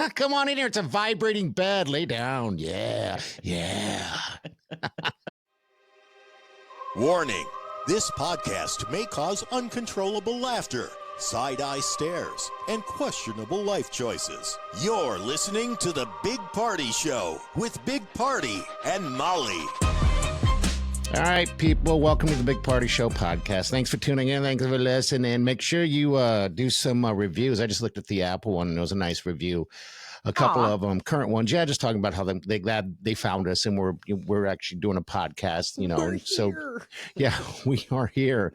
Come on in here. It's a vibrating bed. Lay down. Yeah. Yeah. Warning, this podcast may cause uncontrollable laughter, side-eye stares, and questionable life choices. You're listening to The Big Party Show with Big Party and Molly. All right, people, welcome to the Big Party Show podcast. Thanks for tuning in. Thanks for listening. Make sure you do some reviews. I just looked at the Apple one, and it was a nice review. A couple of them, current ones. Yeah, just talking about how they glad they found us, and we're actually doing a podcast, you know. We're so, here. yeah, we are here.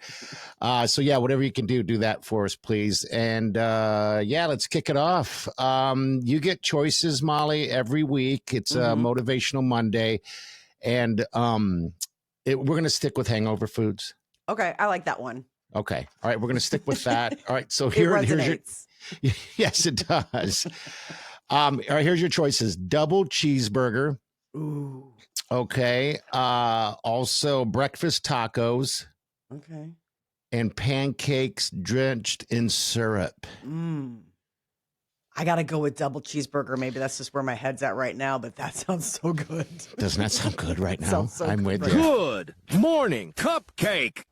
So, yeah, whatever you can do that for us, please. And, yeah, let's kick it off. You get choices, Molly, every week. It's Motivational Monday. And we're going to stick with hangover foods. Okay, I like that one. Okay. All right, we're going to stick with that. All right, so It here's resonates. your... Yes, it does. All right, here's your choices. Double cheeseburger. Ooh. Okay. Also breakfast tacos. Okay. And pancakes drenched in syrup. I got to go with double cheeseburger. Maybe that's just where my head's at right now, but that sounds so good. Doesn't that sound good right now? Sounds so I'm good with right you. Good morning, cupcake.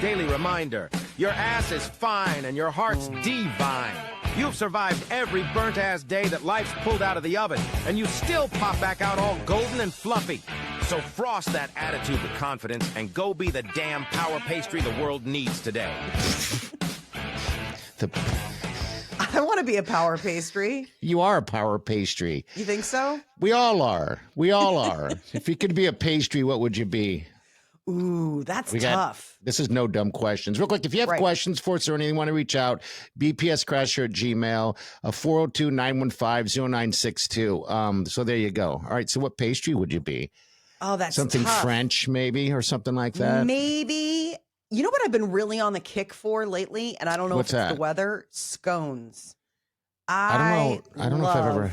Daily reminder, your ass is fine and your heart's divine. You've survived every burnt-ass day that life's pulled out of the oven, and you still pop back out all golden and fluffy. So frost that attitude with confidence and go be the damn power pastry the world needs today. I want to be a power pastry. You are a power pastry. You think so? We all are. We all are. If you could be a pastry, what would you be? Ooh, that's tough. This is no dumb questions. Real quick, if you have questions for us or anything, want to reach out, bpscrasher@gmail, 402-915-0962. So there you go. All right, so what pastry would you be? Oh, that's something tough. French, maybe, or something like that? Maybe. You know what I've been really on the kick for lately? And I don't know What's if it's that? the weather. Scones. I don't know. I don't know if I've ever...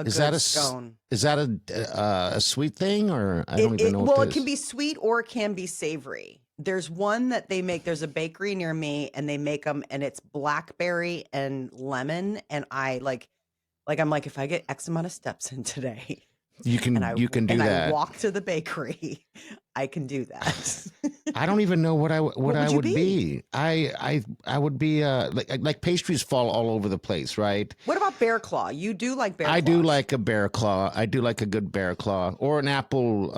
Is that a scone? Is that a sweet thing, or I don't even know? Well, it can be sweet or it can be savory. There's one that they make. There's a bakery near me, and they make them, and it's blackberry and lemon. And I'm like, if I get X amount of steps in today, you can do that. I walk to the bakery, I can do that. I don't even know what I would be. I would be like pastries fall all over the place, right? What about bear claw? You do like bear claw? I do like a bear claw. I do like a good bear claw or an apple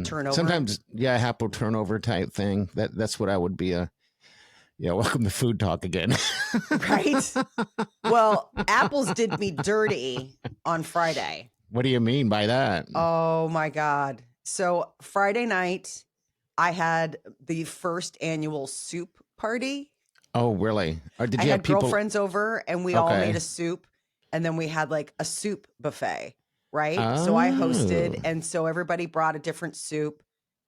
turnover. Sometimes, yeah, apple turnover type thing. That's what I would be. Yeah, welcome to Food Talk again. Right? Well, apples did me dirty on Friday. What do you mean by that? Oh my God. So Friday night, I had the first annual soup party. Oh, really? Or did I you had have people... girlfriends over, and we all made a soup, and then we had like a soup buffet, right? Oh. So I hosted, and so everybody brought a different soup,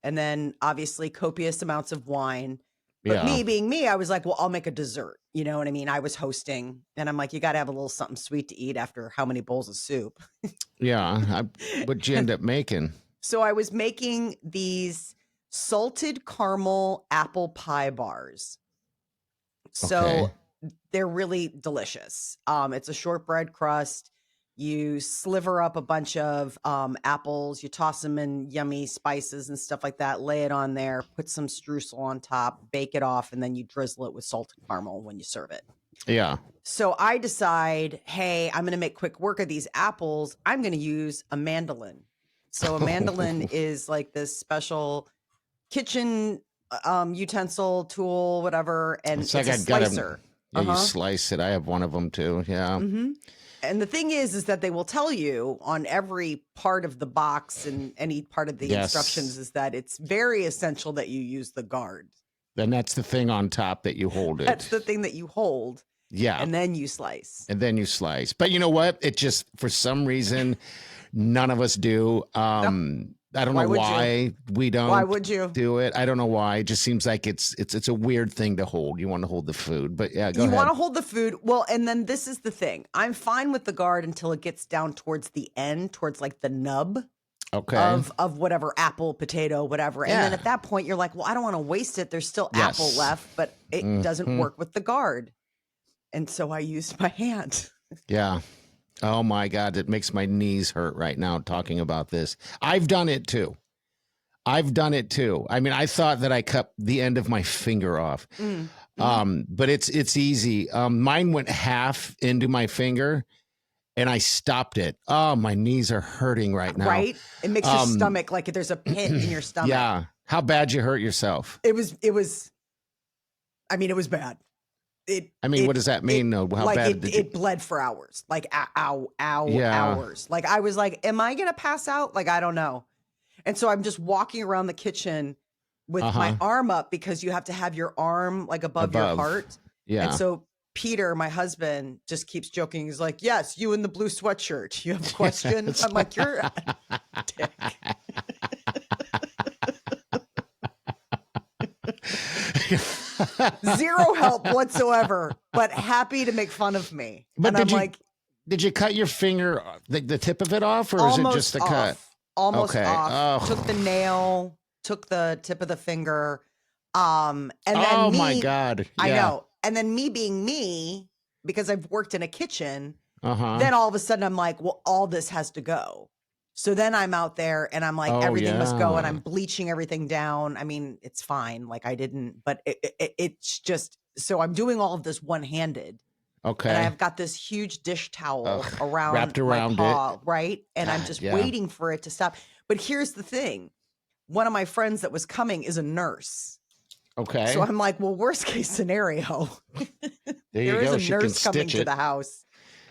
and then obviously copious amounts of wine. But me being me, I was like, well, I'll make a dessert. You know what I mean? I was hosting, and I'm like, you got to have a little something sweet to eat after how many bowls of soup? Yeah. What'd you end up making? So I was making these salted caramel apple pie bars. So they're really delicious. It's a shortbread crust. You sliver up a bunch of apples. You toss them in yummy spices and stuff like that. Lay it on there. Put some streusel on top. Bake it off. And then you drizzle it with salted caramel when you serve it. Yeah. So I decide, hey, I'm going to make quick work of these apples. I'm going to use a mandolin. So a mandolin is like this special kitchen utensil, tool, whatever. And it's like a slicer. You slice it. I have one of them too. Yeah. Mm-hmm. And the thing is that they will tell you on every part of the box and any part of the instructions is that it's very essential that you use the guard. Then that's the thing on top that you hold it. That's the thing that you hold. Yeah. And then you slice. But you know what? It just, for some reason, none of us do. I don't know why we don't. Why would you do it? I don't know why. It just seems like it's a weird thing to hold. You want to hold the food, but yeah, go ahead. You want to hold the food. Well, and then this is the thing. I'm fine with the guard until it gets down towards the end, towards like the nub. Of whatever apple, potato, whatever. And then at that point, you're like, well, I don't want to waste it. There's still apple left, but it doesn't work with the guard. And so I used my hand. Yeah. Oh my God, it makes my knees hurt right now talking about this. I've done it too. I mean, I thought that I cut the end of my finger off. But it's easy. Mine went half into my finger and I stopped it. Oh, my knees are hurting right now. Right? It makes your stomach like there's a pit in your stomach. Yeah. How bad you hurt yourself? It was I mean, it was bad. What does that mean though? How like bad did you... it bled for hours. Like hours. Like I was like, am I gonna pass out? Like I don't know. And so I'm just walking around the kitchen with my arm up because you have to have your arm like above your heart. Yeah. And so Peter, my husband, just keeps joking. He's like, yes, you in the blue sweatshirt. You have a question? I'm like, you're a dick. Zero help whatsoever, but happy to make fun of me. But and I'm like, did you cut your finger, the tip of it off, or is it just a cut? Almost off. Oh. Took the nail, took the tip of the finger. And then my God. Yeah. I know. And then me being me, because I've worked in a kitchen, Uh-huh. then all of a sudden I'm like, well, all this has to go. So then I'm out there and I'm like, everything must go, and I'm bleaching everything down. I mean, it's fine. Like I didn't, but it's just, so I'm doing all of this one-handed. Okay. And I've got this huge dish towel wrapped around my paw, it. right? And I'm just waiting for it to stop. But here's the thing. One of my friends that was coming is a nurse. Okay. So I'm like, well, worst case scenario. There you go. There is a She nurse can coming stitch to the house.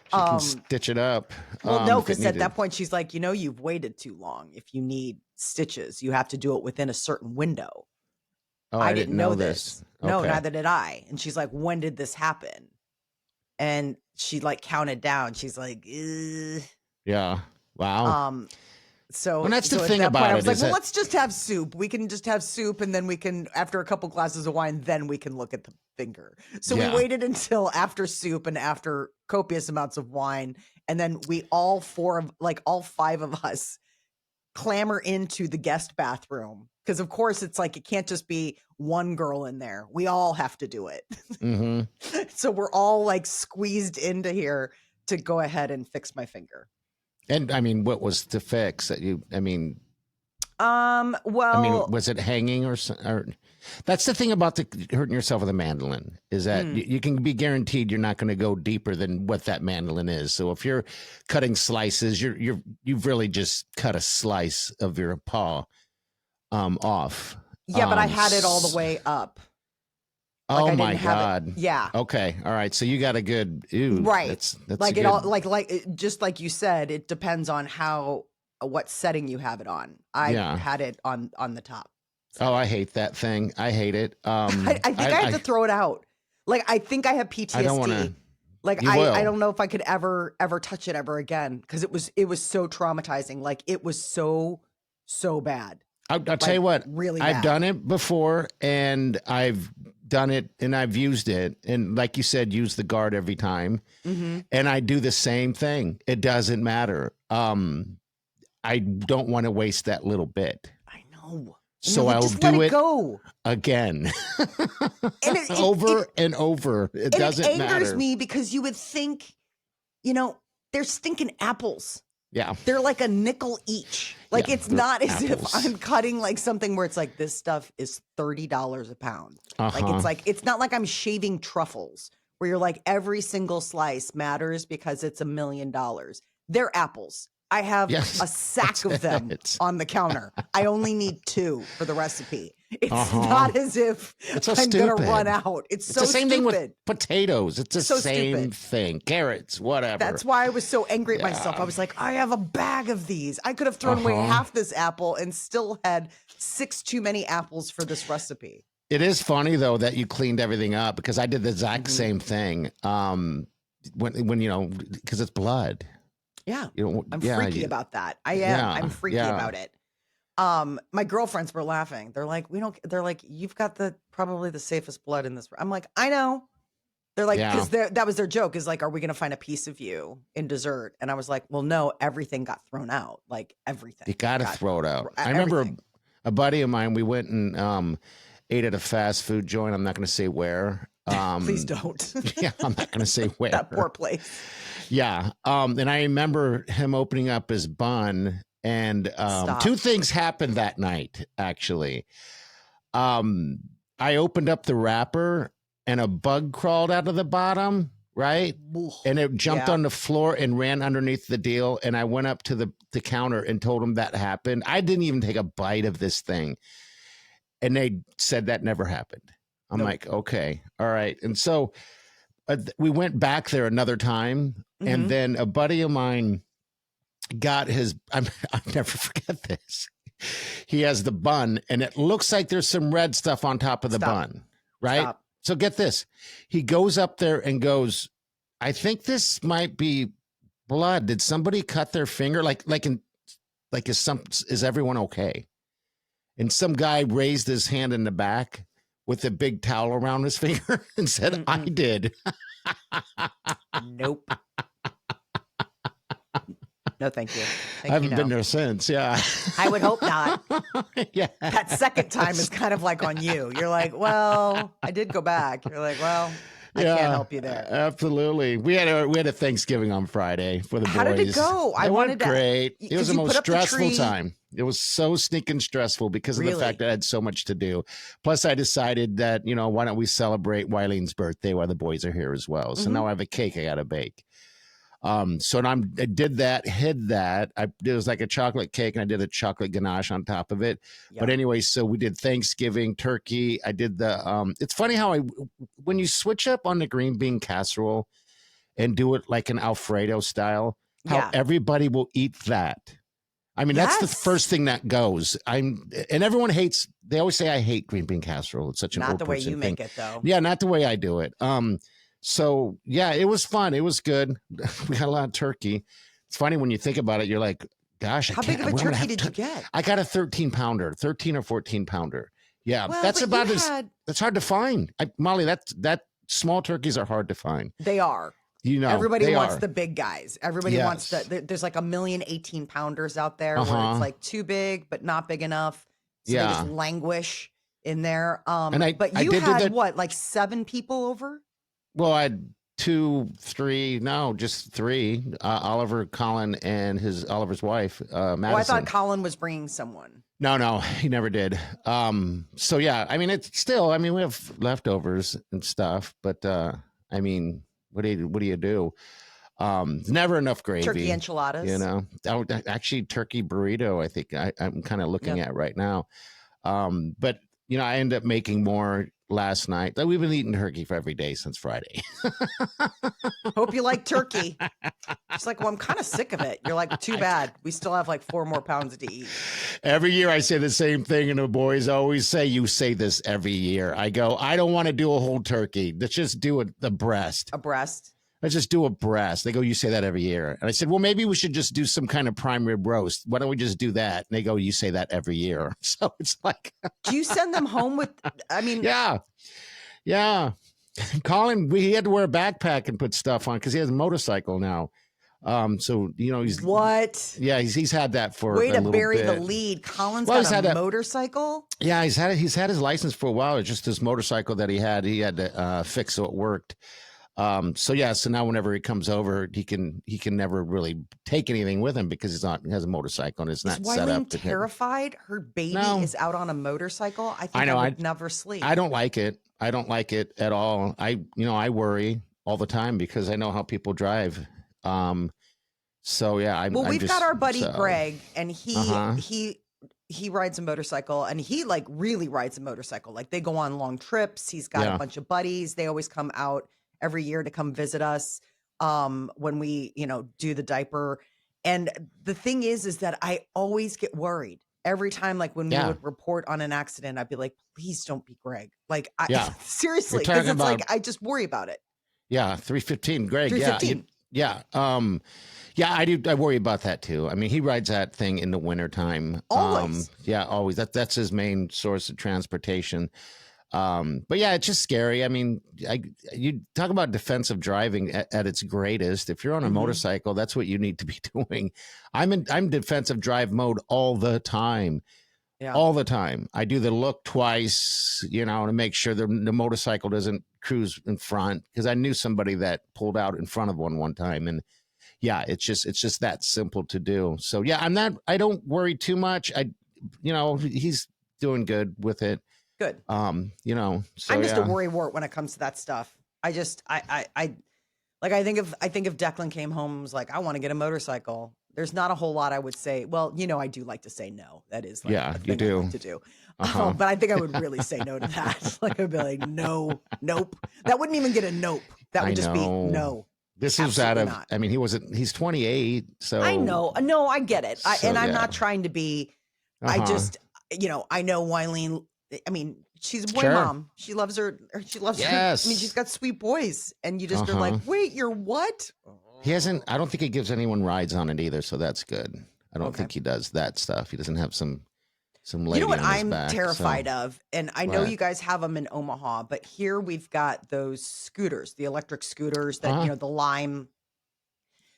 She can stitch it up. Well, no, if it because at needed. that point she's like, you've waited too long. If you need stitches, you have to do it within a certain window. Oh, I didn't know this. No, Okay. neither did I. And she's like, when did this happen? And she like counted down. She's like, ugh. Yeah. Wow. So Well, that's the at thing that about point, I it, was like, is well, that- let's just have soup. We can just have soup, and then we can, after a couple glasses of wine, then we can look at the finger. So Yeah. we waited until after soup and after copious amounts of wine, and then we all five of us clamor into the guest bathroom, because of course it's like it can't just be one girl in there. We all have to do it. Mm-hmm. So we're all like squeezed into here to go ahead and fix my finger. And I mean, what was to fix? Well, Was it hanging or that's the thing about hurting yourself with a mandolin, is that you can be guaranteed you're not going to go deeper than what that mandolin is. So if you're cutting slices, you've really just cut a slice of your paw off. yeah, but I had it all the way up. Like, Oh I my didn't have God. it. Yeah. Okay. All right. So you got a good, Right. That's Like good. it all, just like you said, it depends on what setting you have it on. I had it on the top. Oh, I hate that thing. I hate it. I think I have to throw it out. Like, I think I have PTSD. I don't want to. Like, I don't know if I could ever touch it ever again, because it was so traumatizing. Like, it was so bad. I'll tell you what, really I've bad. done it before, and I've done it and I've used it. And like you said, use the guard every time. Mm-hmm. And I do the same thing. It doesn't matter. I don't want to waste that little bit. I know. So I'll just do let it it go. again. And over and over. It doesn't matter. It angers matter. me because you would think, they're stinking apples. Yeah. They're like a nickel each. Like, Yeah, it's not as apples. if I'm cutting like something where it's like, this stuff is $30 a pound. Uh-huh. Like, it's not like I'm shaving truffles where you're like, every single slice matters because it's $1 million. They're apples. I have Yes. a sack of them It's- on the counter. I only need 2 for the recipe. It's Uh-huh. not as if It's so I'm going to stupid. run out. It's so the same stupid. thing with potatoes. It's the So same stupid. thing. Carrots, whatever. That's why I was so angry at myself. I was like, I have a bag of these. I could have thrown away half this apple and still had 6 too many apples for this recipe. It is funny though that you cleaned everything up, because I did the exact same thing. When because it's blood. Yeah. I'm Yeah, freaky about that. I am. Yeah, I'm freaky yeah. about it. My girlfriends were laughing. They're like, they're like, you've got probably the safest blood in this. I'm like, I know. They're like, Yeah. because that was their joke, is like, are we going to find a piece of you in dessert? And I was like, well, no, everything got thrown out. Like, everything. You got to throw it out. I everything. remember a buddy of mine, we went and ate at a fast food joint. I'm not going to say where. Please don't. Yeah, I'm not going to say where. That poor place. Yeah. And I remember him opening up his bun, and Stop. two things happened that night, actually. I opened up the wrapper and a bug crawled out of the bottom, right? And it jumped Yeah. on the floor and ran underneath the deal. And I went up to the counter and told him that happened. I didn't even take a bite of this thing. And they said that never happened. I'm Nope. like, okay, all right. And so we went back there another time. And Mhm. then a buddy of mine got his, I'll never forget this. He has the bun, and it looks like there's some red stuff on top of the Stop. bun, right? Stop. So get this. He goes up there and goes, I think this might be blood. Did somebody cut their finger? Is everyone okay? And some guy raised his hand in the back with a big towel around his finger and said, I did. Nope. No, thank you. I haven't been there since. Yeah. I would hope not. Yeah. That second time is kind of like on you. You're like, well, I did go back. You're like, well, I can't help you there. Absolutely. We had a Thanksgiving on Friday for the boys. How did it go? It went great. It was the most stressful tree. time. It was so stinking stressful because of the fact that I had so much to do. Plus, I decided that, why don't we celebrate Wileen's birthday while the boys are here as well? So now I have a cake I got to bake. So I did that, hid that. It was like a chocolate cake, and I did a chocolate ganache on top of it. Yep. But anyway, so we did Thanksgiving turkey. I did it's funny how when you switch up on the green bean casserole and do it like an Alfredo style, how everybody will eat that. I mean, that's the first thing that goes. And everyone hates, they always say I hate green bean casserole. It's such an Not the way you thing. make it, though. Yeah, not the way I do it. So yeah, it was fun. It was good. We got a lot of turkey. It's funny when you think about it. You're like, gosh, how big of a turkey did you get? I got a 13 or 14 pounder. Yeah, well, that's about that's hard to find. Molly, that small turkeys are hard to find. They are. Everybody wants the big guys. Everybody wants there's like 1,000,000 18-pounders out there where it's like too big, but not big enough. So they just languish in there. But you had what, like 7 people over? Well, I had just 3. Oliver, Colin, and Oliver's wife, Madison. Oh, I thought Colin was bringing someone. No, he never did. So yeah, I mean, we have leftovers and stuff, but I mean, what do you do? Never enough gravy. Turkey enchiladas. Actually, turkey burrito. I think I'm kind of looking at right now. But I ended up making more last night. We've been eating turkey for every day since Friday. Hope you like turkey. It's like, well, I'm kind of sick of it. You're like, too bad. We still have like 4 more pounds to eat. Every year I say the same thing, and the boys always say, you say this every year. I go, I don't want to do a whole turkey. Let's just do a breast. A breast? Let's just do a breast. They go, you say that every year. And I said, well, maybe we should just do some kind of prime rib roast. Why don't we just do that? And they go, you say that every year. So it's like. Do you send them home with, Yeah. Colin, he had to wear a backpack and put stuff on because he has a motorcycle now. So, he's. What? Yeah, he's had that for Way a to little bury bit. the lead. Colin's got a motorcycle? Yeah, he's had his license for a while. It's just this motorcycle that he had to fix so it worked. So now whenever he comes over, he can never really take anything with him because he has a motorcycle and it's not set up. Is Wileen terrified? Her baby is out on a motorcycle. I think I would never sleep. I don't like it. I don't like it at all. I worry all the time because I know how people drive. So yeah, we've got our buddy Greg, and he rides a motorcycle, and he like really rides a motorcycle. Like they go on long trips. He's got a bunch of buddies. They always come out every year to come visit us when we, do the diaper. And the thing is that I always get worried every time, like when we would report on an accident, I'd be like, please don't be Greg. Like, seriously, because it's like, I just worry about it. Yeah. 315, Greg. 315. Yeah. I do. I worry about that too. I mean, he rides that thing in the wintertime. Always. Always. That's his main source of transportation. But yeah, it's just scary. I mean, you talk about defensive driving at its greatest. If you're on a motorcycle, that's what you need to be doing. I'm defensive drive mode all the time. Yeah. All the time. I do the look twice, to make sure the motorcycle doesn't cruise in front because I knew somebody that pulled out in front of one time. And yeah, it's just that simple to do. So yeah, I don't worry too much. He's doing good with it. Good. So I'm just a worry wart when it comes to that stuff. I think if Declan came home and was like, I want to get a motorcycle, there's not a whole lot I would say. Well, I do like to say no. That is like a thing I like to do. But I think I would really say no to that. Like I'd be like, no, nope. That wouldn't even get a nope. That would just be no. This is out of, not. I mean, he's 28. So I know. No, I get it. I'm not trying to be, I just, I know Wileen, I mean, she's a boy mom. She loves her. Yes. I mean, she's got sweet boys, and you just are like, wait, you're what? He hasn't. I don't think he gives anyone rides on it either, so that's good. I don't think he does that stuff. He doesn't have some lady. You know what on his I'm back, terrified of, and I know you guys have them in Omaha, but here we've got those scooters, the electric scooters that the Lime.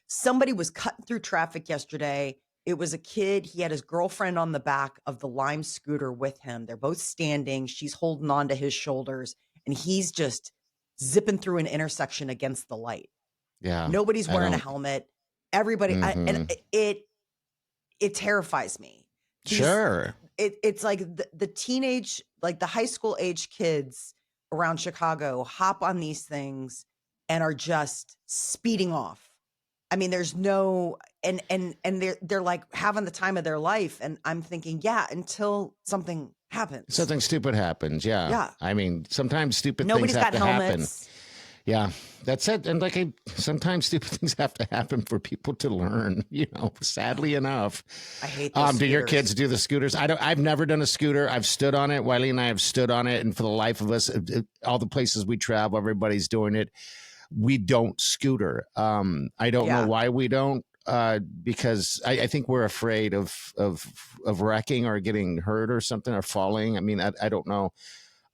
Somebody was cutting through traffic yesterday. It was a kid. He had his girlfriend on the back of the Lime scooter with him. They're both standing. She's holding on to his shoulders, and he's just zipping through an intersection against the light. Yeah. Nobody's wearing a helmet. Everybody, and it terrifies me. Sure. It's like the teenage, like the high school age kids around Chicago hop on these things and are just speeding off. I mean, there's no, and they're like having the time of their life. And I'm thinking, until something happens. Something stupid happens. Yeah. Yeah. I mean, sometimes stupid Nobody's things have got to helmets. happen. Yeah, that's it. And sometimes stupid things have to happen for people to learn, sadly enough. I hate those do your kids do the scooters? I've never done a scooter. I've stood on it. Wiley and I have stood on it. And for the life of us, all the places we travel, everybody's doing it. We don't scooter. I don't know why we don't, because I think we're afraid of wrecking or getting hurt or something or falling. I mean, I don't know.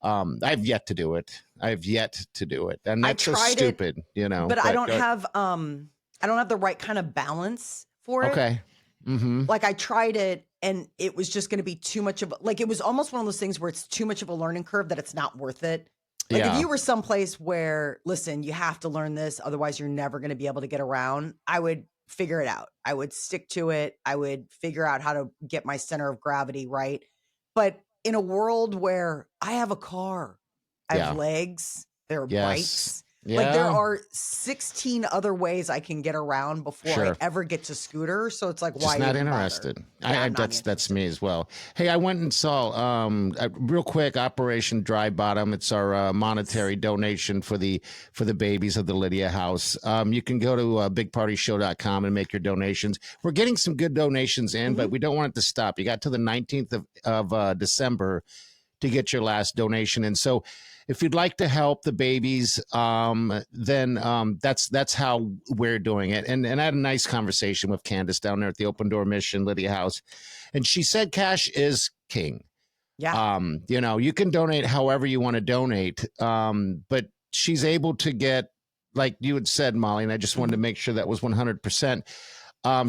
I've yet to do it. And that's so stupid, But I don't have the right kind of balance for it. Okay. Mm-hmm. Like I tried it and it was just going to be too much of it was almost one of those things where it's too much of a learning curve that it's not worth it. Like if you were someplace where, listen, you have to learn this, otherwise you're never going to be able to get around, I would figure it out. I would stick to it. I would figure out how to get my center of gravity right. But in a world where I have a car, I have legs, there are bikes. Yeah. Like there are 16 other ways I can get around before I ever get to scooter. So it's like, why? Just not interested. That's me as well. Hey, I went and saw real quick Operation Dry Bottom. It's our monetary donation for the babies of the Lydia House. You can go to bigpartyshow.com and make your donations. We're getting some good donations in, but we don't want it to stop. You got to the 19th of December to get your last donation. And so if you'd like to help the babies, then that's how we're doing it. And I had a nice conversation with Candace down there at the Open Door Mission, Lydia House. And she said cash is king. Yeah. You can donate however you want to donate. But she's able to get, like you had said, Molly, and I just wanted to make sure that was 100%.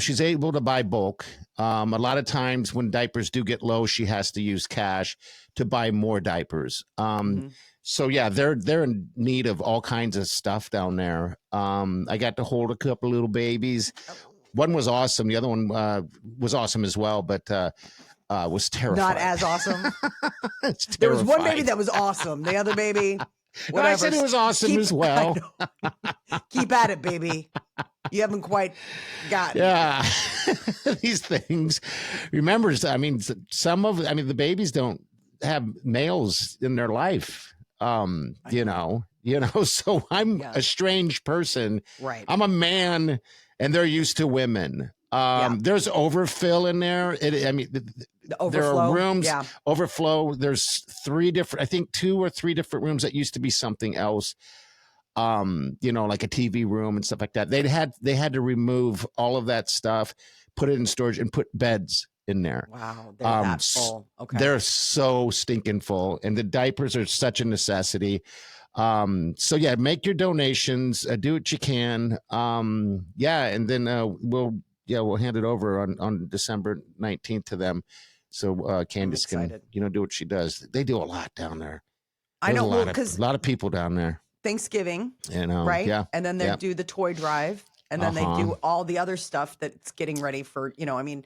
She's able to buy bulk. A lot of times when diapers do get low, she has to use cash to buy more diapers. So yeah, they're in need of all kinds of stuff down there. I got to hold a couple little babies. One was awesome. The other one was awesome as well, but was terrifying. Not as awesome. There was one baby that was awesome. The other baby, whatever. I said it was awesome as well. Keep at it, baby. You haven't quite gotten. Yeah, these things. Remember, the babies don't have males in their life. So I'm a strange person. Right. I'm a man and they're used to women. There's overfill in there. The overflow. There are rooms, overflow. There's 2 or 3 different rooms that used to be something else. Like a TV room and stuff like that. They had to remove all of that stuff, put it in storage and put beds in there. Wow, they're that full. Okay. They're so stinking full, and the diapers are such a necessity. So yeah, make your donations, do what you can. And then we'll hand it over on December 19th to them. So Candace can do what she does. They do a lot down there. I know, a lot of people down there. Thanksgiving, You know, right? yeah. And then they yeah. do the toy drive, and then they do all the other stuff that's getting ready for, I mean,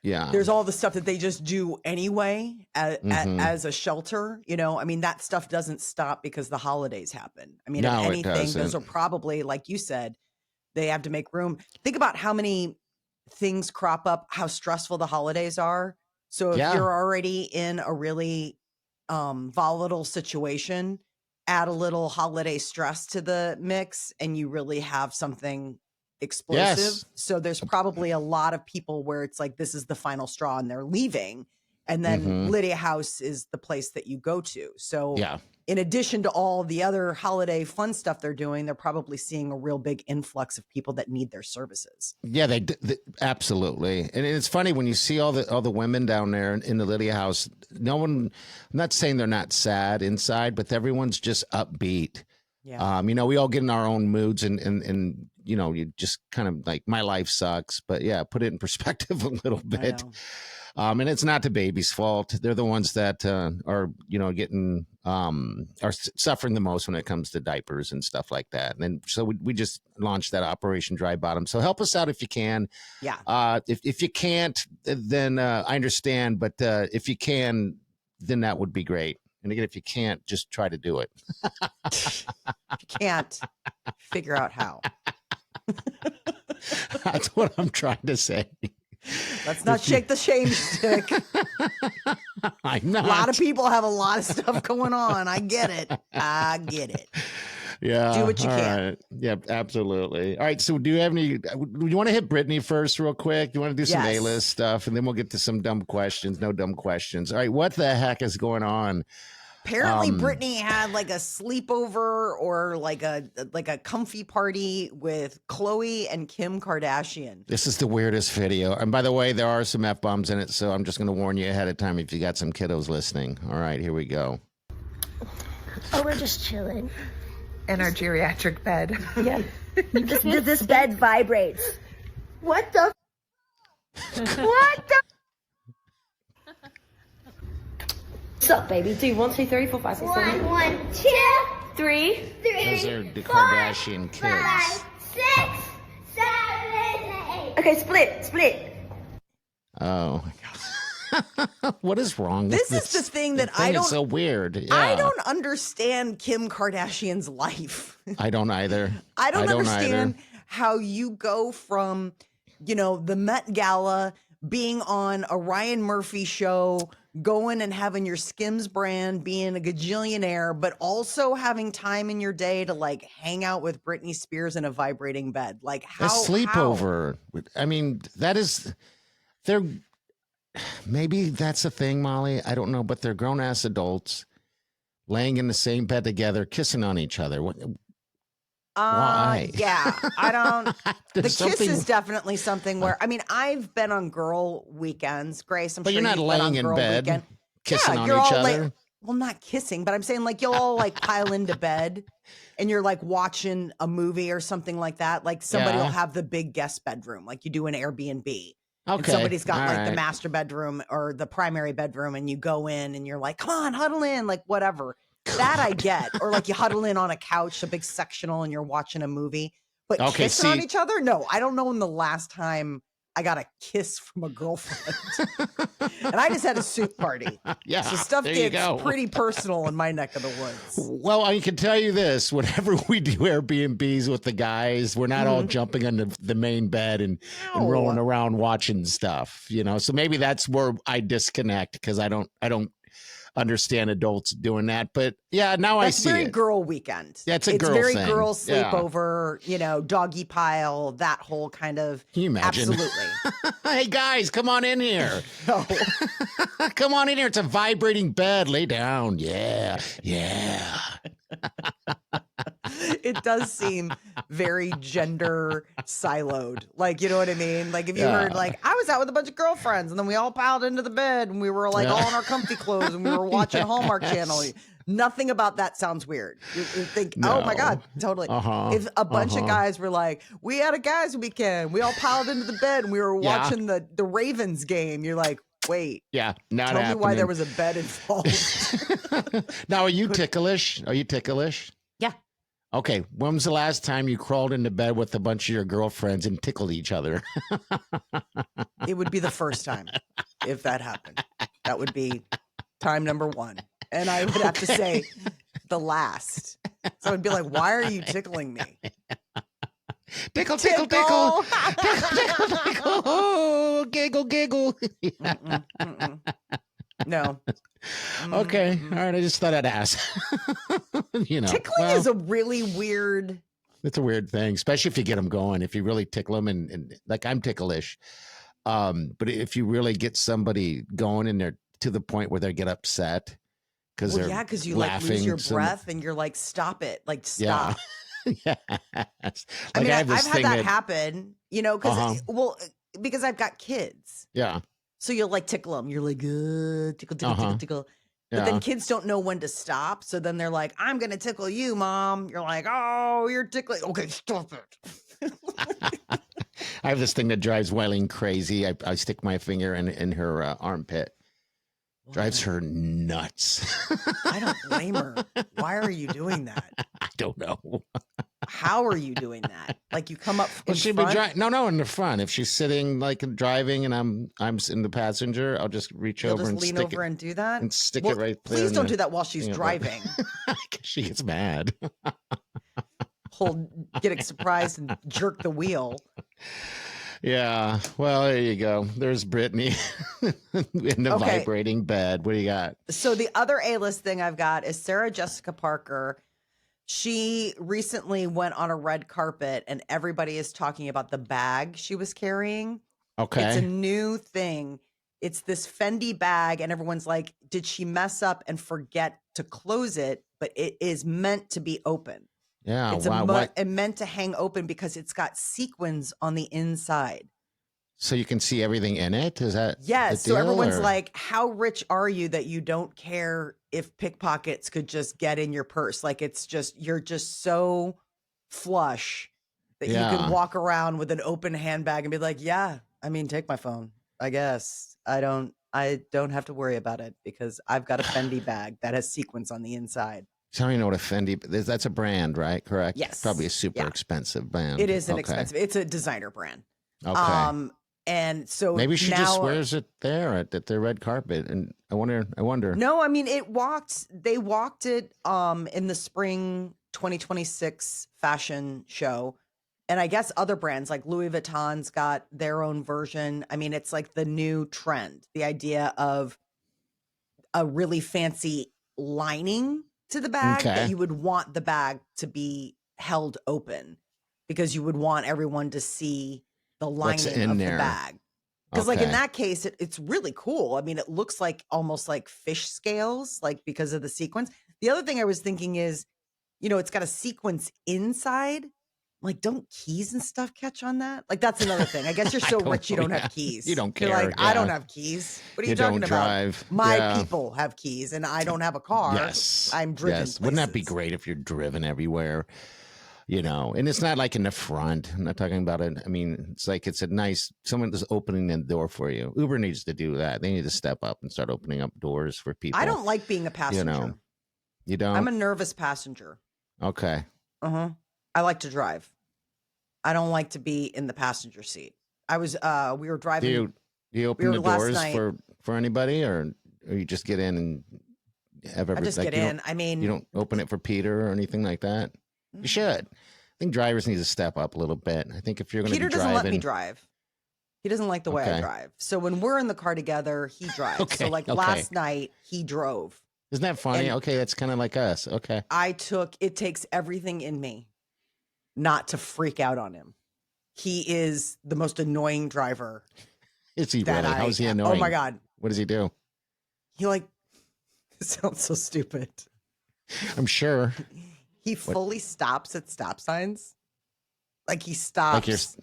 Yeah. there's all the stuff that they just do anyway Mhm. as a shelter, I mean, that stuff doesn't stop because the holidays happen. I mean, if No, it anything, those doesn't. are probably, like you said, they have to make room. Think about how many things crop up, how stressful the holidays are. So if Yeah. you're already in a really volatile situation, add a little holiday stress to the mix and you really have something explosive. Yes. So there's probably a lot of people where it's like, this is the final straw and they're leaving. And then Lydia House is the place that you go to. So Yeah. in addition to all the other holiday fun stuff they're doing, they're probably seeing a real big influx of people that need their services. Yeah, they absolutely. And it's funny when you see all the women down there in the Lydia House. No one, I'm not saying they're not sad inside, but everyone's just upbeat. Yeah. We all get in our own moods and you just kind of like, my life sucks, but yeah, put it in perspective a little bit. And it's not the baby's fault. They're the ones that are getting are suffering the most when it comes to diapers and stuff like that. And then so we just launched that Operation Dry Bottom. So help us out if you can. Yeah. If you can't, then I understand. But if you can, then that would be great. And again, if you can't, just try to do it. Can't figure out how. That's what I'm trying to say. Let's not shake the shame stick. I'm not. A lot of people have a lot of stuff going on. I get it. Yeah. Do what you can. Right. Yeah, absolutely. All right. So do you have any, do you want to hit Britney first real quick? You want to do some Yes. A-list stuff and then we'll get to some dumb questions. No dumb questions. All right. What the heck is going on? Apparently Britney had like a sleepover or like a comfy party with Khloe and Kim Kardashian. This is the weirdest video. And by the way, there are some F-bombs in it. So I'm just going to warn you ahead of time if you got some kiddos listening. All right, here we go. Oh, we're just chilling. In our geriatric bed. Yeah. This bed vibrates. What the? What the? What's up, baby? Do 1, 2, 3, 4, 5, 6, 7. 1, 2, 3. Those are the Kardashian kids. 5, 6, 7, 8. Okay, split. Oh, my God. What is wrong with This this? is the thing that It's so weird. Yeah. I don't understand Kim Kardashian's life. I don't either. I don't understand either. how you go from, the Met Gala, being on a Ryan Murphy show, going and having your Skims brand, being a gajillionaire, but also having time in your day to like hang out with Britney Spears in a vibrating bed. Like how? A sleepover. I mean, maybe that's a thing, Molly. I don't know, but they're grown ass adults laying in the same bed together, kissing on each other. Why? Yeah, I don't. The kiss something- is definitely something where, I mean, I've been on girl weekends, Grace. I'm But sure you're not you've been on laying in girl bed weekend. kissing Yeah, on you're each all other. well, not kissing, but I'm saying like you'll all like pile into bed and you're like watching a movie or something like that. Like somebody Yeah. will have the big guest bedroom, like you do an Airbnb. And Okay. somebody's got all like the right. master bedroom or the primary bedroom, and you go in and you're like, come on, huddle in, like whatever. That I get. Or like you huddle in on a couch, a big sectional, and you're watching a movie. But Okay, kissing on see- each other? No, I don't know when the last time I got a kiss from a girlfriend. And I just had a soup party. Yeah. So stuff there you gets go. pretty personal in my neck of the woods. Well, I can tell you this: whenever we do Airbnbs with the guys, we're not all jumping on the main bed and rolling around watching stuff, So maybe that's where I disconnect because I don't understand adults doing that. But yeah, now That's I see very it. girl weekend. Yeah, it's a girl very thing. girl Yeah. sleepover, doggy pile, that whole kind of. Can you imagine? Absolutely. Hey guys, come on in here. No. Come on in here. It's a vibrating bed. Lay down. Yeah. It does seem very gender siloed. Like, you know what I mean? Like if you Yeah. heard like, I was out with a bunch of girlfriends and then we all piled into the bed and we were like all in our comfy clothes and we were watching Hallmark Channel. Nothing about that sounds weird. You think, oh my No. God, totally. Uh-huh. If a bunch of guys were like, we had a guys weekend, we all piled into the bed and we were Yeah. watching the Ravens game. You're like, wait, Yeah. Not tell me happening. why there was a bed involved. Now, are you ticklish? Yeah. Okay, when was the last time you crawled into bed with a bunch of your girlfriends and tickled each other? It would be the first time if that happened. That would be time number one. And I would have to say the last. So I'd be like, why are you tickling me? Tickle, tickle, tickle. Tickle, tickle, tickle. Oh, giggle, giggle. No. Okay. All right. I just thought I'd ask. Tickling is a really weird. It's a weird thing, especially if you get them going. If you really tickle them, and like I'm ticklish, but if you really get somebody going and they're to the point where they get upset because because you like lose your breath and you're like, stop it, like stop. Yeah. Yes. I mean, I've had that happen, because because I've got kids. Yeah. So you'll like tickle them. You're like, tickle, tickle, tickle, tickle. But then kids don't know when to stop. So then they're like, I'm going to tickle you, Mom. You're like, oh, you're tickling. Okay, stop it. I have this thing that drives Wileen crazy. I stick my finger in her armpit. Drives her nuts. I don't blame her. Why are you doing that? I don't know. How are you doing that? Like you come up in she'd front? be driving. No, in the front. If she's sitting like driving and I'm in the passenger, I'll just reach over and lean over and do that and stick it right there. Please don't do that while she's driving. She gets mad. Get surprised and jerk the wheel. Yeah. Well, there you go. There's Britney in the vibrating bed. What do you got? So the other A-list thing I've got is Sarah Jessica Parker. She recently went on a red carpet and everybody is talking about the bag she was carrying. Okay. It's a new thing. It's this Fendi bag and everyone's like, did she mess up and forget to close it? But it is meant to be open. Yeah. It's meant to hang open because it's got sequins on the inside. So you can see everything in it? Is that yes? So everyone's like, how rich are you that you don't care if pickpockets could just get in your purse? Like you're just so flush that you can walk around with an open handbag and be like, yeah, I mean, take my phone. I guess I don't have to worry about it because I've got a Fendi bag that has sequins on the inside. I don't even know what a Fendi. That's a brand, right? Correct. Yes. Probably a super expensive brand. It is an expensive. It's a designer brand. Okay. And so maybe she just wears it there at their red carpet, and I wonder. No, I mean they walked it in the spring 2026 fashion show, and I guess other brands like Louis Vuitton's got their own version. I mean, it's like the new trend, the idea of a really fancy lining to the bag that you would want the bag to be held open because you would want everyone to see the lining of the bag. Because like in that case, it's really cool. I mean, it looks like almost like fish scales, like because of the sequence. The other thing I was thinking is, it's got a sequence inside. Like, don't keys and stuff catch on that? Like, that's another thing. I guess you're so rich you don't have keys. You don't care. You're like, I don't have keys. What are you talking about? Drive. My people have keys and I don't have a car. Yes. I'm driven. Yes. Wouldn't that be great if you're driven everywhere? And it's not like in the front. I'm not talking about it. I mean, it's like it's a nice, someone is opening the door for you. Uber needs to do that. They need to step up and start opening up doors for people. I don't like being a passenger. You don't? I'm a nervous passenger. Okay. Uh-huh. I like to drive. I don't like to be in the passenger seat. We were driving. Do you open the doors for anybody or you just get in and have everything? I just get in. I mean, you don't open it for Peter or anything like that? You should. I think drivers need to step up a little bit. I think if you're going to be driving. Peter doesn't let me drive. He doesn't like the way I drive. So when we're in the car together, he drives. So like last night, he drove. Isn't that funny? And that's kind of like us. Okay. It takes everything in me not to freak out on him. He is the most annoying driver. Is he really? How's he annoying? Oh my God. What does he do? He it sounds so stupid. I'm sure. He fully stops at stop signs. Like he stops,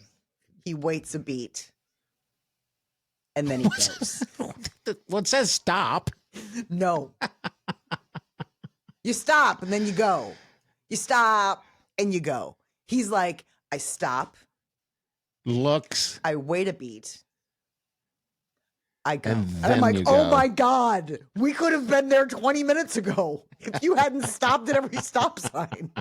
he waits a beat, and then he goes. What says stop? No. You stop and then you go. You stop and you go. He's like, I stop. Looks. I wait a beat. I go. And I'm like, oh my God, we could have been there 20 minutes ago if you hadn't stopped at every stop sign.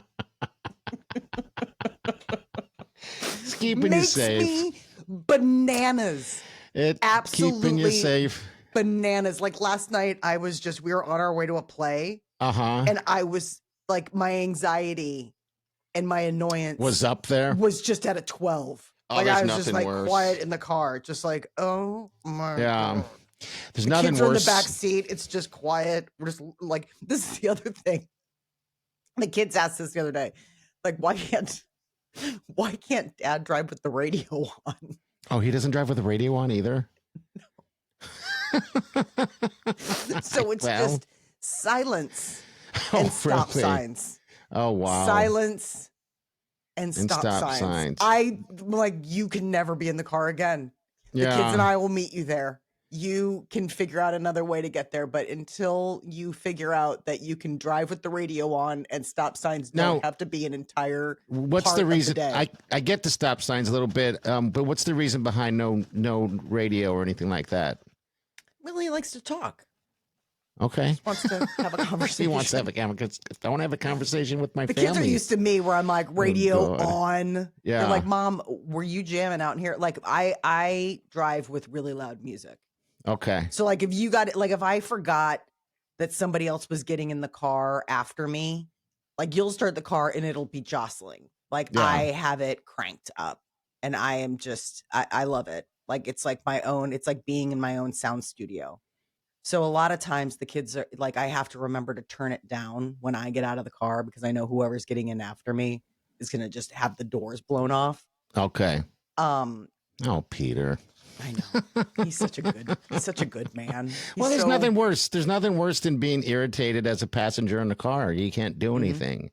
It's keeping you Makes safe. me bananas. It Absolutely keeping you safe. bananas. Like last night, we were on our way to a play, and I was like, my anxiety and my annoyance Was up there. was just at a 12. Oh, Like there's I was just nothing like worse. quiet in the car, just like, oh my God. There's The nothing kids are in the worse. back seat. It's just quiet. We're just like, this is the other thing. The kids asked this the other day, like, why can't Dad drive with the radio on? Oh, he doesn't drive with the radio on either? So it's just silence and stop really? signs. Oh, wow. Silence and stop signs. I'm like, you can never be in the car again. The kids and I will meet you there. You can figure out another way to get there, but until you figure out that you can drive with the radio on and stop signs don't have to be an entire What's part the of reason? day. I get the stop signs a little bit, but what's the reason behind no radio or anything like that? Well, he likes to talk. Okay. He wants to have a conversation. He wants to have a conversation. I want to have a conversation with my The family. kids are used to me where I'm like, radio God. on. Yeah. They're like, Mom, were you jamming out in here? Like I drive with really loud music. Okay. So like if I forgot that somebody else was getting in the car after me, like you'll start the car and it'll be jostling. Like I have it cranked up and I am just, I love it. Like it's like my own, it's like being in my own sound studio. So a lot of times the kids are like, I have to remember to turn it down when I get out of the car because I know whoever's getting in after me is going to just have the doors blown off. Okay. Oh, Peter. I know. He's such a good man. Well, there's nothing worse. There's nothing worse than being irritated as a passenger in the car. You can't do anything.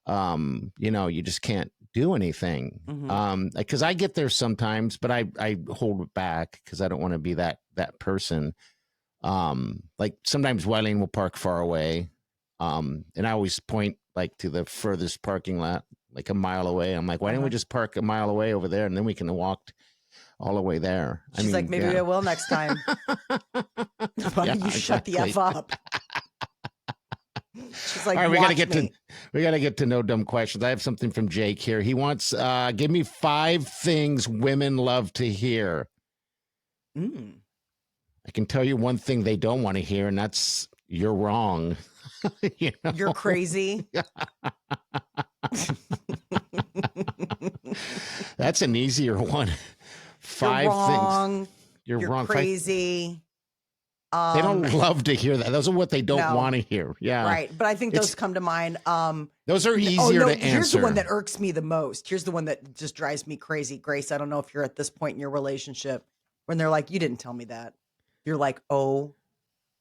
You just can't do anything. Because I get there sometimes, but I hold it back because I don't want to be that person. Like sometimes Wileen will park far away. And I always point like to the furthest parking lot, like a mile away. I'm like, why don't we just park a mile away over there and then we can walk all the way there? She's like, maybe I will next time. Why don't you shut the F up? She's like, all right, we gotta get to no dumb questions. I have something from Jake here. He wants, give me 5 things women love to hear. I can tell you one thing they don't want to hear, and that's you're wrong. You're crazy. That's an easier one. 5 You're wrong. things. You're wrong. Crazy. They don't love to hear that. Those are what they don't want to hear. Yeah. Right. But I think those come to mind. Those are easier to answer. Here's the one that irks me the most. Here's the one that just drives me crazy. Grace, I don't know if you're at this point in your relationship when they're like, you didn't tell me that. You're like, oh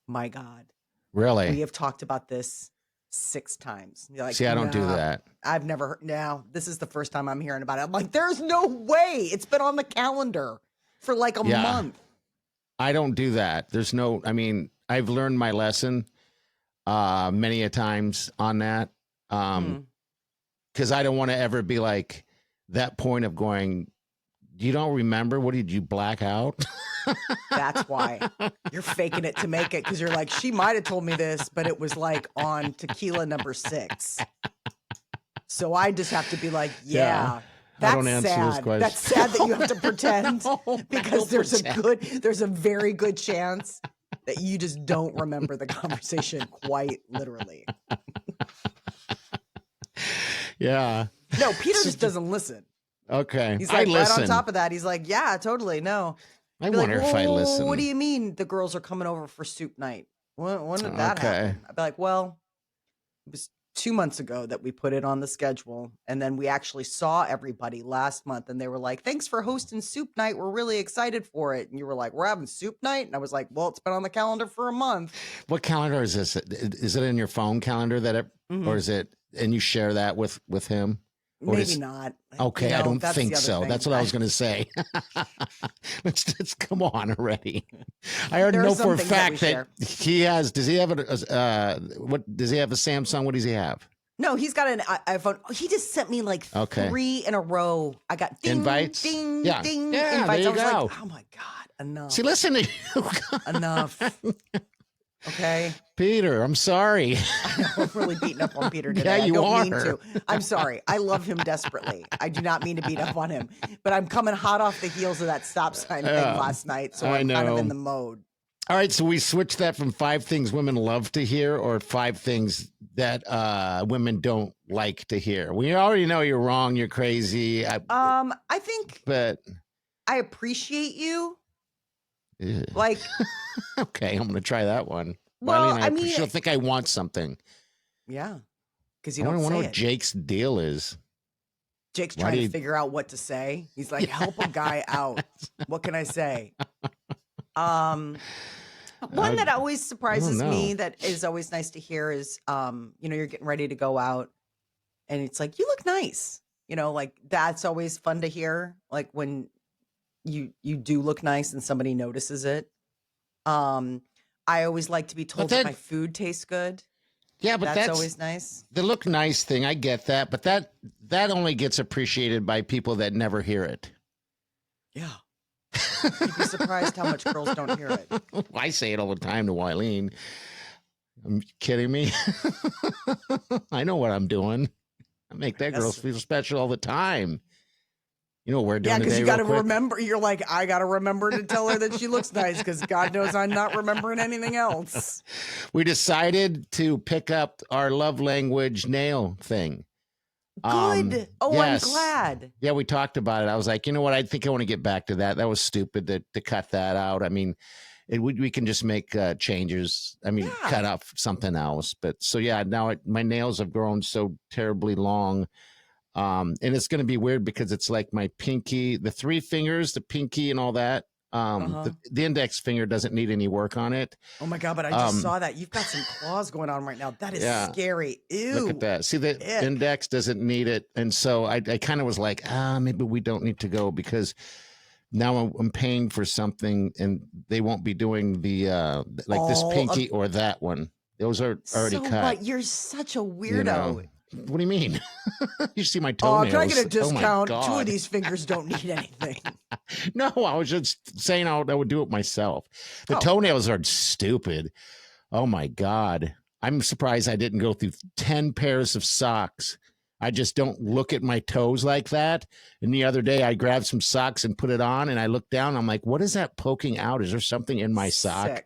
my God. Really? We have talked about this 6 times. You're like, see, I don't do that. I've never heard. Now, this is the first time I'm hearing about it. I'm like, there's no way. It's been on the calendar for like a month. I don't do that. I've learned my lesson many a times on that. Because I don't want to ever be like that point of going, you don't remember? What did you black out? That's why you're faking it to make it. Because you're like, she might have told me this, but it was like on tequila number 6. So I just have to be like, that's I don't answer sad. this question. That's sad that you have to pretend because there's a very good chance that you just don't remember the conversation quite literally. Yeah. No, Peter just doesn't listen. Okay. He's like, I right listen. on top of that, he's like, yeah, totally. No. I wonder if I listen. What do you mean the girls are coming over for soup night? When did that happen? I'd be like, well, it was 2 months ago that we put it on the schedule. And then we actually saw everybody last month and they were like, thanks for hosting soup night. We're really excited for it. And you were like, we're having soup night? And I was like, well, it's been on the calendar for a month. What calendar is this? Is it in your phone calendar or is it, and you share that with him? Or maybe not. Okay, I don't think so. That's what I was going to say. let's come on already. I already know for a fact that he has. Does he have what? Does he have a Samsung? What does he have? No, he's got an iPhone. He just sent me like 3 in a row. I got ding, invites, ding, yeah. ding, yeah, invites. There you I was go. like, oh my God, enough. See, listen to you. Enough. Okay. Peter, I'm sorry. I'm really beating up on Peter today. Yeah, you I don't mean are. to. I'm sorry. I love him desperately. I do not mean to beat up on him, but I'm coming hot off the heels of that stop sign thing last night, so I'm kind of in the mode. All right, so we switched that from 5 things women love to hear or 5 things that women don't like to hear. We already know you're wrong, you're crazy. I think but I appreciate you. Ew. Like, okay, I'm going to try that one. well, Marlene, I mean, she'll think I want something. yeah, because you I don't wonder say what it. Jake's deal is. Jake's trying to figure out what to say. He's like, help a guy out. What can I say? One that always surprises me that is always nice to hear is, you're getting ready to go out and it's like, you look nice. Like that's always fun to hear. Like when you do look nice and somebody notices it. I always like to be told that my food tastes good. Yeah, but that's always nice. The look nice thing, I get that, but that only gets appreciated by people that never hear it. Yeah. You'd be surprised how much girls don't hear it. I say it all the time to Wileen. I'm kidding me. I know what I'm doing. I make that girl feel special all the time. You know what we're doing today? Yeah, because you got to remember. You're like, I got to remember to tell her that she looks nice because God knows I'm not remembering anything else. We decided to pick up our love language nail thing. Good. Yes. I'm glad. Yeah, we talked about it. I was like, you know what? I think I want to get back to that. That was stupid to cut that out. I mean, we can just make changes. I mean, cut off something else. But so, yeah, now my nails have grown so terribly long. And it's going to be weird because it's like my pinky, the 3 fingers, the pinky and all that. The index finger doesn't need any work on it. Oh my God, but I just saw that. You've got some claws going on right now. That is scary. Ew. Look at that. See, the index doesn't need it. And so I kind of was like, maybe we don't need to go because now I'm paying for something and they won't be doing the this pinky or that one. Those are already cut. But you're such a weirdo. What do you mean? You see my toenails. Can I get a discount? Oh 2 of these fingers don't need anything. No, I was just saying I would do it myself. The toenails are stupid. Oh my God. I'm surprised I didn't go through 10 pairs of socks. I just don't look at my toes like that. And the other day I grabbed some socks and put it on and I looked down. I'm like, what is that poking out? Is there something in my sock?